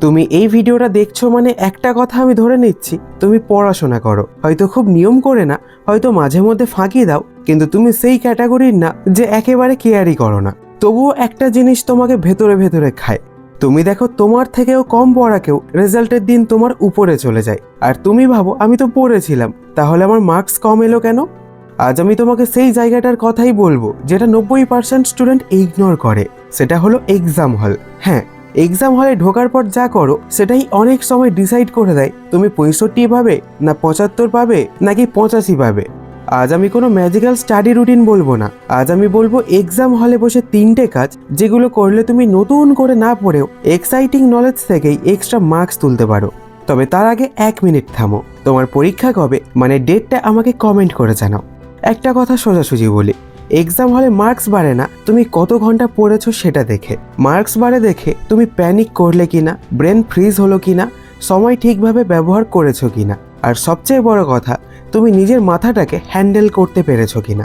তুমি এই ভিডিওটা দেখছো মানে একটা কথা আমি ধরে নিচ্ছি, তুমি পড়াশোনা করো, হয়তো খুব নিয়ম করে না, হয়তো মাঝে মধ্যে ফাঁকি দাও, কিন্তু তুমি সেই ক্যাটাগরির না যে একেবারে কেয়ারই করো না। তবুও একটা জিনিস তোমাকে ভেতরে ভেতরে খায়। তুমি দেখো তোমার থেকেও কম পড়া কেউ রেজাল্টের দিন তোমার উপরে চলে যায়, আর তুমি ভাবো আমি তো পড়েছিলাম, তাহলে আমার মার্কস কম এলো কেন? আজ আমি তোমাকে সেই জায়গাটার কথাই বলবো যেটা 90% স্টুডেন্ট ইগনোর করে, সেটা হলো এক্সাম হল। হ্যাঁ, এক্সাম হলে ঢোকার পর যা করো সেটাই অনেক সময় ডিসাইড করে দেয় তুমি 65 পাবে না 75 পাবে নাকি 85 পাবে। আজ আমি কোনো ম্যাজিক্যাল স্টাডি রুটিন বলবো না, আজ আমি বলবো এক্সাম হলে বসে 3টে কাজ যেগুলো করলে তুমি নতুন করে না পড়েও এক্সাইটিং নলেজ থেকেই এক্সট্রা মার্কস তুলতে পারো। তবে তার আগে 1 মিনিট থামো, তোমার পরীক্ষা কবে মানে ডেটটা আমাকে কমেন্ট করে জানাও। একটা কথা সোজাসুজি বলি, এক্সাম হলে মার্কস বাড়ে না তুমি কত ঘন্টা পড়েছো সেটা দেখে, মার্কস বাড়ে দেখে তুমি প্যানিক করলে কিনা, ব্রেন ফ্রিজ হলো কিনা, সময় ঠিকভাবে ব্যবহার করেছো কিনা, আর সবচেয়ে বড় কথা তুমি নিজের মাথাটাকে হ্যান্ডেল করতে পেরেছো কিনা।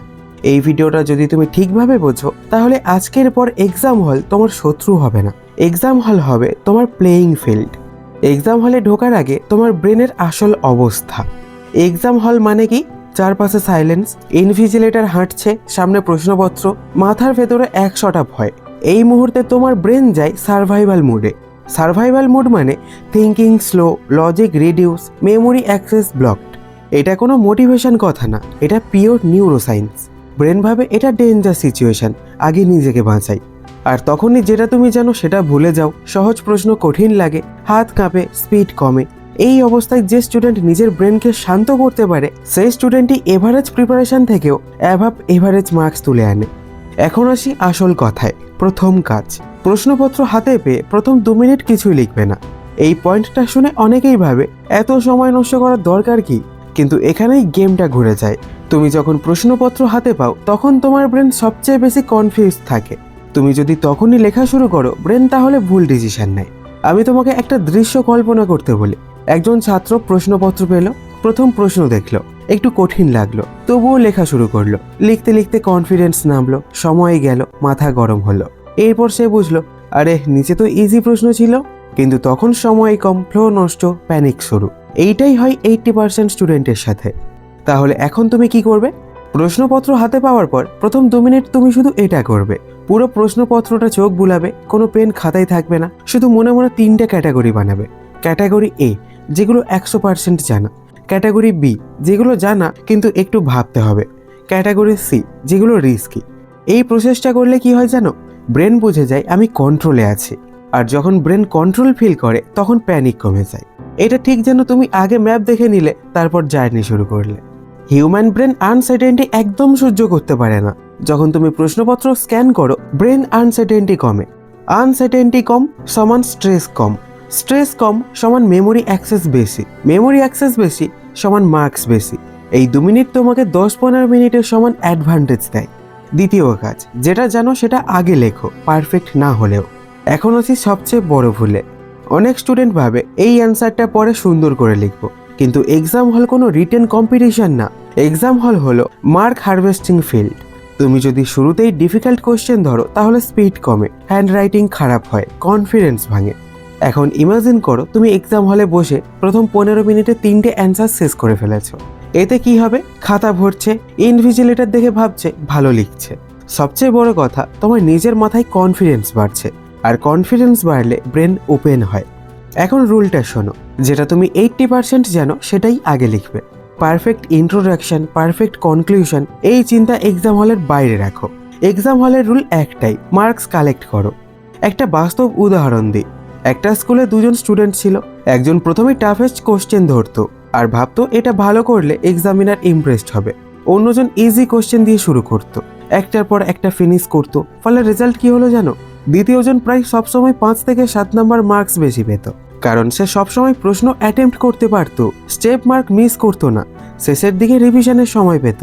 এই ভিডিওটা যদি তুমি ঠিকভাবে বোঝো তাহলে আজকের পর এক্সাম হল তোমার শত্রু হবে না, এক্সাম হল হবে তোমার প্লেয়িং ফিল্ড। এক্সাম হলে ঢোকার আগে তোমার ব্রেনের আসল অবস্থা। এক্সাম হল মানে কি? চারপাশে সাইলেন্স, ইনভিজিলেটর হাঁটছে, সামনে প্রশ্নপত্র, মাথার ভেতরে 100টা ভয়। এই মুহূর্তে তোমার ব্রেন যায় সার্ভাইভাল মুডে। সার্ভাইভাল মুড মানে thinking slow, logic reduce, memory access blocked. এটা কোনো মোটিভেশন কথা না, এটা পিওর নিউরোসায়েন্স। ব্রেন ভাবে এটা ডেঞ্জার সিচুয়েশন, আগে নিজেকে বাঁচাই। আর তখনই যেটা তুমি জানো সেটা ভুলে যাও, সহজ প্রশ্ন কঠিন লাগে, হাত কাঁপে, স্পিড কমে। এই অবস্থায় যে স্টুডেন্ট নিজের ব্রেনকে শান্ত করতে পারে সেই স্টুডেন্টই এভারেজ প্রিপারেশন থেকেও অ্যাভাব এভারেজ মার্কস তুলে আনে। এখন আসি আসল কথায়। প্রথম কাজ, প্রশ্নপত্র হাতে পেয়ে প্রথম 2 মিনিট কিছুই লিখবে না। এই পয়েন্টটা শুনে অনেকেই ভাবে এত সময় নষ্ট করার দরকার কি, কিন্তু এখানেই গেমটা ঘুরে যায়। তুমি যখন প্রশ্নপত্র হাতে পাও তখন তোমার ব্রেন সবচেয়ে বেশি কনফিউজ থাকে। তুমি যদি তখনই লেখা শুরু করো ব্রেন তাহলে ভুল ডিসিশন নেয়। আমি তোমাকে একটা দৃশ্য কল্পনা করতে বলি। একজন ছাত্র প্রশ্নপত্র পেল, প্রথম প্রশ্ন দেখলো, একটু কঠিন লাগলো, তবুও লেখা শুরু করলো। লিখতে লিখতে কনফিডেন্স নামলো, সময় গেল, মাথা গরম হলো। এরপর সে বুঝলো আরে নিচে তো ইজি প্রশ্ন ছিল, কিন্তু তখন সময় কম, ফ্লো নষ্ট, প্যানিক শুরু। এইটাই হয় 80% স্টুডেন্টের সাথে। তাহলে এখন তুমি কি করবে? প্রশ্নপত্র হাতে পাওয়ার পর প্রথম 2 মিনিট তুমি শুধু এটা করবে, পুরো প্রশ্নপত্রটা চোখ বুলাবে, কোনো পেন খাতায় থাকবে না, শুধু মনে মনে 3টে ক্যাটাগরি বানাবে। ক্যাটাগরি এ, যেগুলো 100% জানা। ক্যাটাগরি বি, যেগুলো জানা কিন্তু একটু ভাবতে হবে। ক্যাটাগরি সি, যেগুলো রিস্কি। এই প্রসেসটা করলে কি হয় জানো? ব্রেন বুঝে যায় আমি কন্ট্রোলে আছি, আর যখন ব্রেন কন্ট্রোল ফিল করে তখন প্যানিক কমে যায়। এটা ঠিক যেন তুমি আগে ম্যাপ দেখে নিলে তারপর জার্নি শুরু করলে। হিউম্যান ব্রেন আনসার্টেনটি একদম সহ্য করতে পারে না। যখন তুমি প্রশ্নপত্র স্ক্যান করো ব্রেন আনসার্টেনটি কমে। আনসার্টেনটি কম সমান স্ট্রেস কম, স্ট্রেস কম সমান মেমোরি অ্যাক্সেস বেশি, মেমোরি অ্যাক্সেস বেশি সমান মার্কস বেশি। এই 2 মিনিট তোমাকে 10-15 মিনিটের সমান অ্যাডভান্টেজ দেয়। দ্বিতীয় কাজ, যেটা জানো সেটা আগে লেখো, পারফেক্ট না হলেও। এখন আসি সবচেয়ে বড় ভুলে। অনেক স্টুডেন্ট ভাবে এই অ্যান্সারটা পরে সুন্দর করে লিখবো, কিন্তু এক্সাম হল কোনো রিটেন কম্পিটিশন না। এক্সাম হল হলো মার্ক হারভেস্টিং ফিল্ড। তুমি যদি শুরুতেই ডিফিকাল্ট কোশ্চেন ধরো তাহলে স্পিড কমে, হ্যান্ড রাইটিং খারাপ হয়, কনফিডেন্স ভাঙে। এখন ইমাজিন করো তুমি এক্সাম হলে বসে প্রথম 15 মিনিটে 3টে অ্যান্সার শেষ করে ফেলেছো। এতে কি হবে? খাতা ভরছে, ইনভিজিলেটর দেখে ভাবছে ভালো লিখছে। সবচেয়ে বড় কথা, তোমার নিজের মাথায় কনফিডেন্স বাড়ছে, আর কনফিডেন্স বাড়লে ব্রেন ওপেন হয়। এখন রুলটা শোনো, যেটা তুমি 80% জানো সেটাই আগে লিখবে। পারফেক্ট ইন্ট্রোডাকশন, পারফেক্ট কনক্লুশন, এই চিন্তা এক্সাম হলের বাইরে রাখো। এক্সাম হলের রুল একটাই, মার্কস কালেক্ট করো। একটা বাস্তব উদাহরণ দিই। একটা স্কুলে 2জন স্টুডেন্ট ছিল। একজন প্রথমে টাফেস্ট কোশ্চেন ধরতো আর ভাবতো এটা ভালো করলে এক্সামিনার ইমপ্রেসড হবে। অন্যজন ইজি কোশ্চেন দিয়ে শুরু করতো, একটার পর একটা ফিনিশ করতো। ফলে রেজাল্ট কি হলো জানো? দ্বিতীয়জন প্রায় সবসময় 5 থেকে 7 নাম্বার মার্কস বেশি পেত, কারণ সে সবসময় প্রশ্ন অ্যাটেম্প্ট করতে পারতো, স্টেপ মার্ক মিস করতো না, শেষের দিকে রিভিশনের সময় পেত।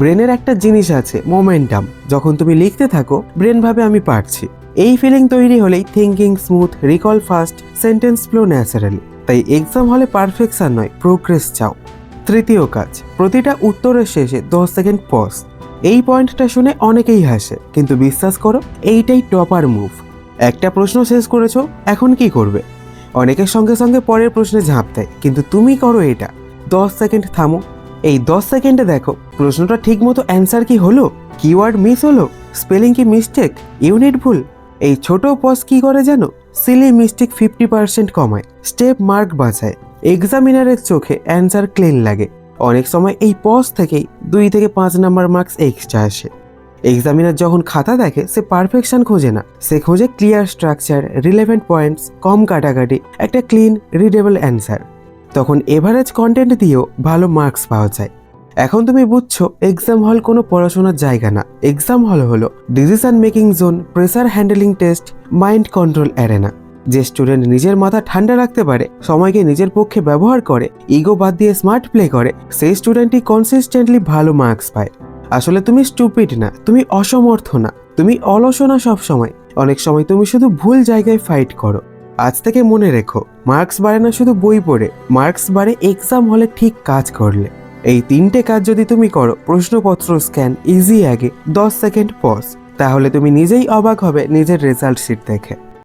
ব্রেনের একটা জিনিস আছে মোমেন্টাম। যখন তুমি লিখতে থাকো ব্রেন ভাবে আমি পারছি। এই ফিলিং তৈরি হলেই thinking smooth, recall fast, sentence flow naturally. তাই এক্সাম হলে পারফেকশন নয়, প্রোগ্রেস চাও। তৃতীয় কাজ, প্রতিটা উত্তরের শেষে 10 সেকেন্ড পজ। এই পয়েন্টটা শুনে অনেকেই হাসে, কিন্তু বিশ্বাস করো এইটাই টপার মুভ। একটা প্রশ্ন শেষ করেছো, এখন কি করবে? অনেকের সঙ্গে সঙ্গে পরের প্রশ্নে ঝাঁপ দেয়, কিন্তু তুমি করো এটা। 10 সেকেন্ড থামো। এই 10 সেকেন্ডে দেখো প্রশ্নটা ঠিকমতো অ্যান্সার কি হলো, কিওয়ার্ড মিস হলো, স্পেলিং কি মিস্টেক, ইউনিট ভুল। এই ছোট পজ কি করে জানো? সিলি মিস্টেক 50% কমায়, স্টেপ মার্ক বাঁচায়, এক্সামিনারের চোখে অ্যান্সার ক্লিন লাগে। অনেক সময় এই পজ থেকেই 2 থেকে 5 নাম্বার মার্কস এক্সট্রা আসে। এক্সামিনার যখন খাতা দেখে সে পারফেকশন খোঁজে না, সে খোঁজে ক্লিয়ার স্ট্রাকচার, রিলেভেন্ট পয়েন্টস, কম কাটাকাটি, একটা ক্লিন রিডেবল অ্যান্সার। তখন এভারেজ কন্টেন্ট দিয়েও ভালো মার্কস পাওয়া যায়। এখন তুমি বুঝছো এক্সাম হল কোনো পড়াশোনার জায়গা না, এক্সাম হল হলো decision making zone, pressure handling test, mind control arena. যে স্টুডেন্ট নিজের মাথা ঠান্ডা রাখতে পারে, সময়কে নিজের পক্ষে ব্যবহার করে, ইগো বাদ দিয়ে স্মার্ট প্লে করে, সেই স্টুডেন্টই কনসিস্টেন্টলি ভালো মার্কস পায়। আসলে তুমি স্টুপিড না, তুমি অসমর্থ না, তুমি অলস না। সব সময়, অনেক সময় তুমি শুধু ভুল জায়গায় ফাইট করো। আজ থেকে মনে রেখো, মার্কস বাড়ে না শুধু বই পড়ে, মার্কস বাড়ে এক্সাম হলে ঠিক কাজ করলে। এই 3টে কাজ যদি তুমি করো, প্রশ্নপত্র স্ক্যান, ইজি আগে, 10 সেকেন্ড পজ, তাহলে তুমি নিজেই অবাক হবে নিজের রেজাল্ট শিট দেখে।